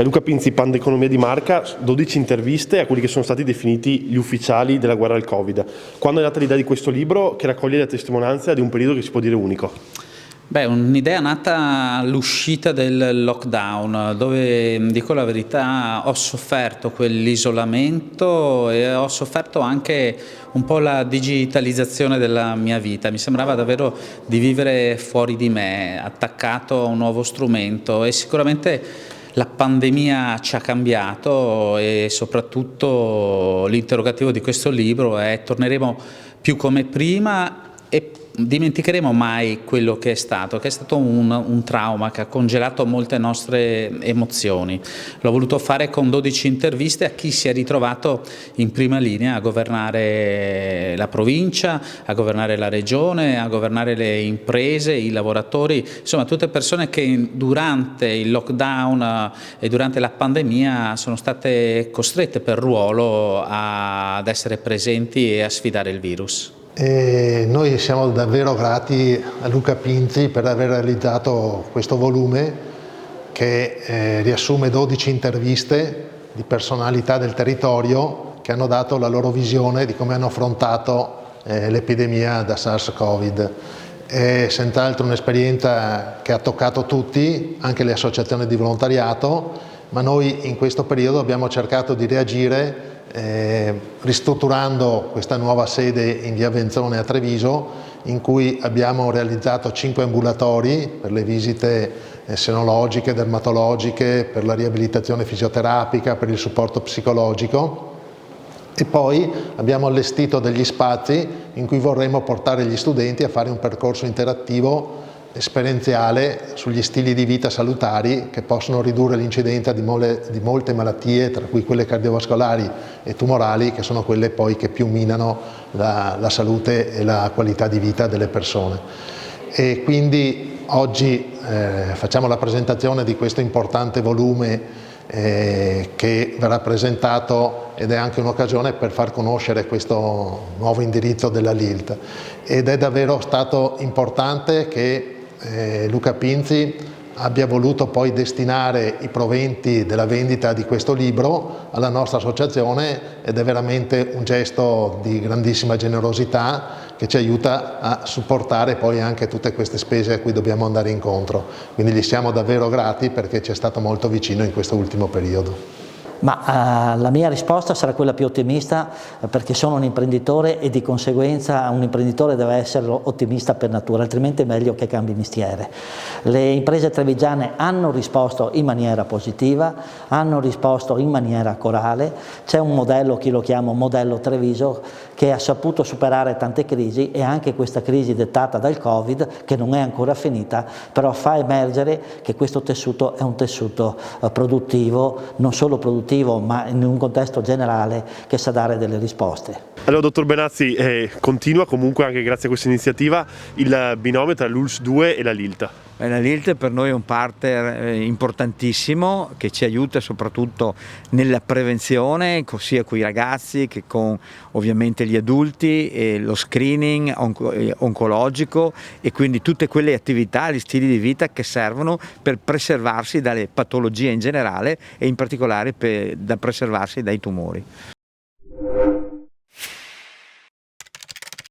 Luca Pinzi, Pandeconomia di Marca, 12 interviste a quelli che sono stati definiti gli ufficiali della guerra al Covid. Quando è nata l'idea di questo libro che raccoglie la testimonianza di un periodo che si può dire unico? Beh, un'idea nata all'uscita del lockdown, dove, dico la verità, ho sofferto quell'isolamento e ho sofferto anche un po' la digitalizzazione della mia vita. Mi sembrava davvero di vivere fuori di me, attaccato a un nuovo strumento, e sicuramente la pandemia ci ha cambiato, e soprattutto l'interrogativo di questo libro è: torneremo più come prima e dimenticheremo mai quello che è stato un trauma che ha congelato molte nostre emozioni. L'ho voluto fare con 12 interviste a chi si è ritrovato in prima linea a governare la provincia, a governare la regione, a governare le imprese, i lavoratori, insomma tutte persone che durante il lockdown e durante la pandemia sono state costrette per ruolo ad essere presenti e a sfidare il virus. E noi siamo davvero grati a Luca Pinzi per aver realizzato questo volume che riassume 12 interviste di personalità del territorio che hanno dato la loro visione di come hanno affrontato l'epidemia da SARS-CoV. È senz'altro un'esperienza che ha toccato tutti, anche le associazioni di volontariato, ma noi in questo periodo abbiamo cercato di reagire ristrutturando questa nuova sede in via Venzone a Treviso, in cui abbiamo realizzato 5 ambulatori per le visite senologiche, dermatologiche, per la riabilitazione fisioterapica, per il supporto psicologico, e poi abbiamo allestito degli spazi in cui vorremmo portare gli studenti a fare un percorso interattivo esperienziale sugli stili di vita salutari che possono ridurre l'incidenza di molte malattie, tra cui quelle cardiovascolari e tumorali, che sono quelle poi che più minano la salute e la qualità di vita delle persone. E quindi oggi facciamo la presentazione di questo importante volume che verrà presentato, ed è anche un'occasione per far conoscere questo nuovo indirizzo della LILT. Ed è davvero stato importante che Luca Pinzi abbia voluto poi destinare i proventi della vendita di questo libro alla nostra associazione, ed è veramente un gesto di grandissima generosità che ci aiuta a supportare poi anche tutte queste spese a cui dobbiamo andare incontro. Quindi gli siamo davvero grati perché ci è stato molto vicino in questo ultimo periodo. Ma la mia risposta sarà quella più ottimista, perché sono un imprenditore e di conseguenza un imprenditore deve essere ottimista per natura, altrimenti è meglio che cambi mestiere. Le imprese trevigiane hanno risposto in maniera positiva, hanno risposto in maniera corale. C'è un modello, chi lo chiama modello Treviso, che ha saputo superare tante crisi, e anche questa crisi dettata dal Covid, che non è ancora finita, però fa emergere che questo tessuto è un tessuto produttivo, non solo produttivo, ma in un contesto generale che sa dare delle risposte. Allora, dottor Benazzi, continua comunque anche grazie a questa iniziativa il binomio tra l'ULSS 2 e la LILT. La LILT per noi è un partner importantissimo che ci aiuta soprattutto nella prevenzione, sia con i ragazzi che con ovviamente gli adulti, e lo screening oncologico, e quindi tutte quelle attività, gli stili di vita che servono per preservarsi dalle patologie in generale e in particolare da preservarsi dai tumori.